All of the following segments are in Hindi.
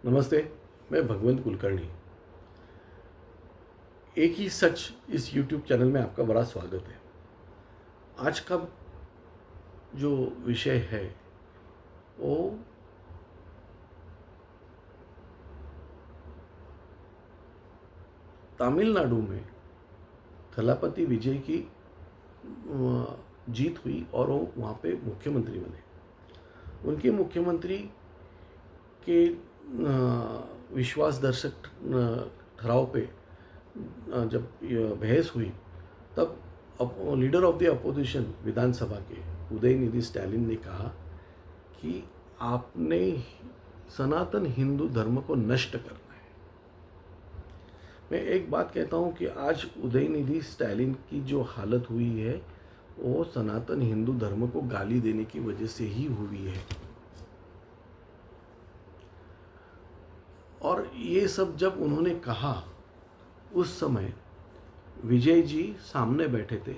नमस्ते। मैं भगवंत कुलकर्णी। एक ही सच इस यूट्यूब चैनल में आपका बड़ा स्वागत है। आज का जो विषय है वो तमिलनाडु में थलापति विजय की जीत हुई और वो वहाँ पे मुख्यमंत्री बने। उनके मुख्यमंत्री के विश्वासदर्शक ठहराव पे जब बहस हुई तब लीडर ऑफ द अपोजिशन विधानसभा के उदयनिधि स्टैलिन ने कहा कि आपने सनातन हिंदू धर्म को नष्ट करना है। मैं एक बात कहता हूँ कि आज उदयनिधि स्टैलिन की जो हालत हुई है वो सनातन हिंदू धर्म को गाली देने की वजह से ही हुई है। और ये सब जब उन्होंने कहा उस समय विजय जी सामने बैठे थे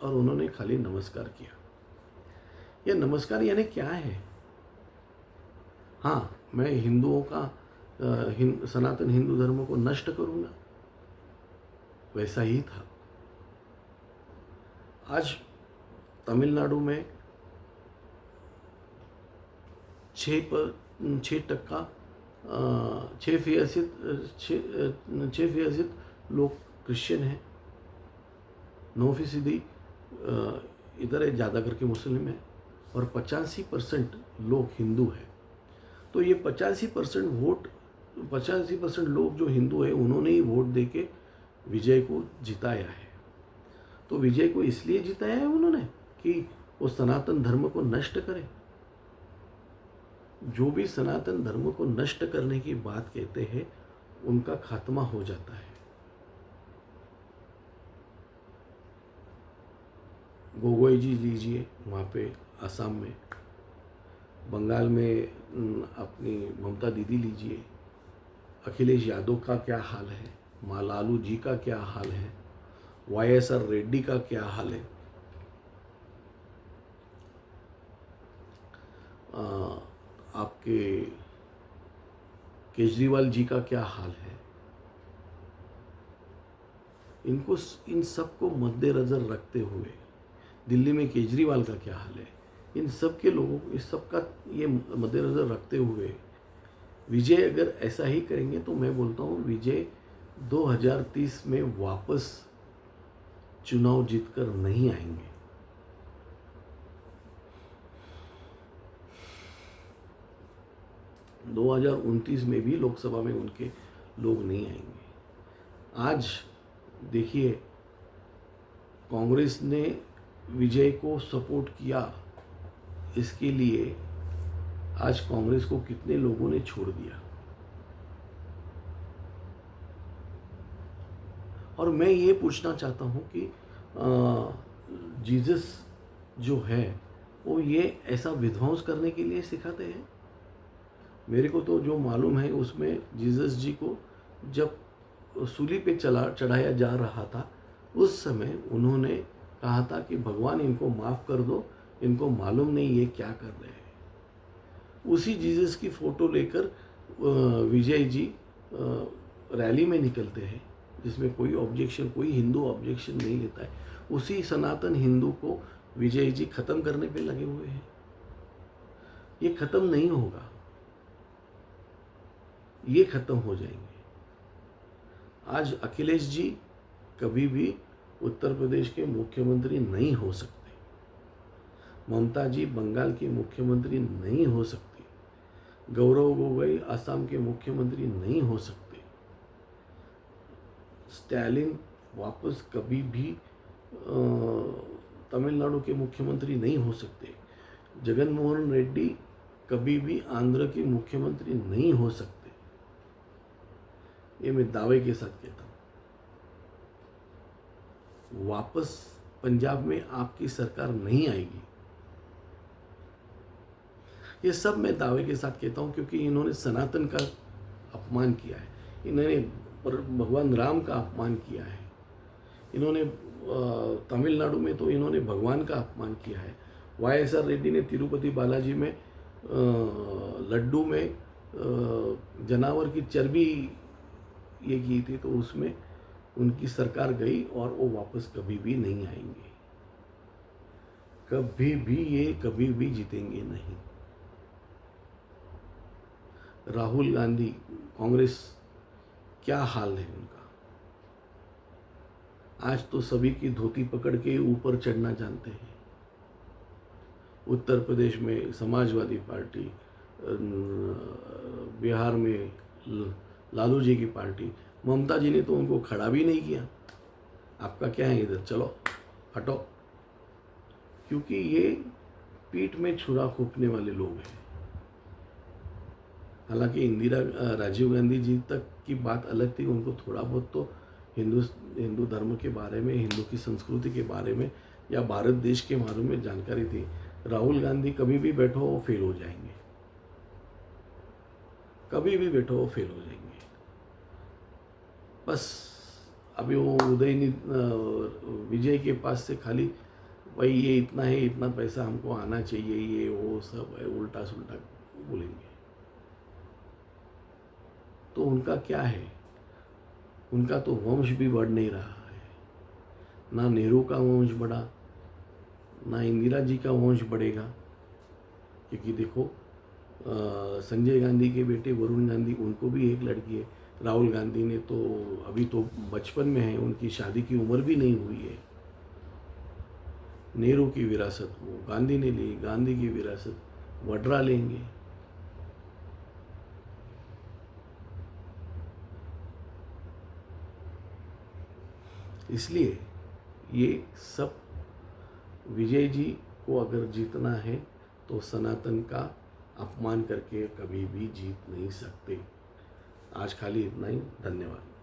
और उन्होंने खाली नमस्कार किया। ये नमस्कार यानी क्या है? हाँ, मैं हिंदुओं का सनातन हिंदू धर्म को नष्ट करूंगा, वैसा ही था। आज तमिलनाडु में 6% लोग क्रिश्चियन हैं, 9% इधर है, ज़्यादा करके मुस्लिम है, और 85% लोग हिंदू हैं। तो ये 85% लोग जो हिंदू है उन्होंने ही वोट दे के विजय को जिताया है। तो विजय को इसलिए जिताया है उन्होंने कि वो सनातन धर्म को नष्ट करे। जो भी सनातन धर्म को नष्ट करने की बात कहते हैं उनका खात्मा हो जाता है। गोगोई जी लीजिए वहाँ पे असम में, बंगाल में अपनी ममता दीदी लीजिए, अखिलेश यादव का क्या हाल है, लालू जी का क्या हाल है, YSR रेड्डी का क्या हाल है, आपके केजरीवाल जी का क्या हाल है। इन सबको मद्देनजर रखते हुए दिल्ली में केजरीवाल का क्या हाल है, इन सब के लोगों को इस सब का ये मद्देनजर रखते हुए विजय अगर ऐसा ही करेंगे तो मैं बोलता हूँ विजय 2030 में वापस चुनाव जीतकर नहीं आएंगे। दो 2029 में भी लोकसभा में उनके लोग नहीं आएंगे। आज देखिए, कांग्रेस ने विजय को सपोर्ट किया, इसके लिए आज कांग्रेस को कितने लोगों ने छोड़ दिया। और मैं ये पूछना चाहता हूँ कि जीसस जो है वो ये ऐसा विध्वंस करने के लिए सिखाते हैं। मेरे को तो जो मालूम है उसमें जीसस जी को जब सूली पे चढ़ाया जा रहा था उस समय उन्होंने कहा था कि भगवान इनको माफ़ कर दो, इनको मालूम नहीं ये क्या कर रहे हैं। उसी जीसस की फ़ोटो लेकर विजय जी रैली में निकलते हैं जिसमें कोई हिंदू ऑब्जेक्शन नहीं लेता है। उसी सनातन हिंदू को विजय जी ख़त्म करने पे लगे हुए हैं। ये ख़त्म नहीं होगा, ये ख़त्म हो जाएंगे। आज अखिलेश जी कभी भी उत्तर प्रदेश के मुख्यमंत्री नहीं हो सकते, ममता जी बंगाल की मुख्यमंत्री नहीं हो सकती, गौरव गोगोई असम के मुख्यमंत्री नहीं हो सकते, स्टैलिन वापस कभी भी तमिलनाडु के मुख्यमंत्री नहीं हो सकते, जगन मोहन रेड्डी कभी भी आंध्र के मुख्यमंत्री नहीं हो सकते। ये मैं दावे के साथ कहता हूँ। वापस पंजाब में आपकी सरकार नहीं आएगी, ये सब मैं दावे के साथ कहता हूँ, क्योंकि इन्होंने सनातन का अपमान किया है, इन्होंने भगवान राम का अपमान किया है, इन्होंने तमिलनाडु में तो इन्होंने भगवान का अपमान किया है। YSR रेड्डी ने तिरुपति बालाजी में लड्डू में जानवर की चर्बी ये की थी, तो उसमें उनकी सरकार गई और वो वापस कभी भी नहीं आएंगे, कभी भी जीतेंगे नहीं। राहुल गांधी, कांग्रेस, क्या हाल है उनका। आज तो सभी की धोती पकड़ के ऊपर चढ़ना जानते हैं। उत्तर प्रदेश में समाजवादी पार्टी, बिहार में लालू जी की पार्टी, ममता जी ने तो उनको खड़ा भी नहीं किया। आपका क्या है इधर, चलो हटो। क्योंकि ये पीठ में छुरा फूंकने वाले लोग हैं। हालांकि राजीव गांधी जी तक की बात अलग थी, उनको थोड़ा बहुत तो हिंदू धर्म के बारे में, हिंदू की संस्कृति के बारे में या भारत देश के बारे में जानकारी थी। राहुल गांधी कभी भी बैठो वो फेल हो जाएंगे, कभी भी बैठो वो फेल हो जाएंगे। बस अभी वो विजय के पास से खाली भाई ये इतना है, इतना पैसा हमको आना चाहिए, ये वो सब है, उल्टा सुल्टा बोलेंगे। तो उनका क्या है, उनका तो वंश भी बढ़ नहीं रहा है। ना नेहरू का वंश बढ़ा, ना इंदिरा जी का वंश बढ़ेगा। क्योंकि देखो संजय गांधी के बेटे वरुण गांधी, उनको भी एक लड़की है। राहुल गांधी ने तो अभी तो बचपन में है, उनकी शादी की उम्र भी नहीं हुई है। नेहरू की विरासत वो गांधी ने ली, गांधी की विरासत वड्रा लेंगे। इसलिए ये सब, विजय जी को अगर जीतना है तो सनातन का अपमान करके कभी भी जीत नहीं सकते। आज खाली इतना ही, धन्यवाद।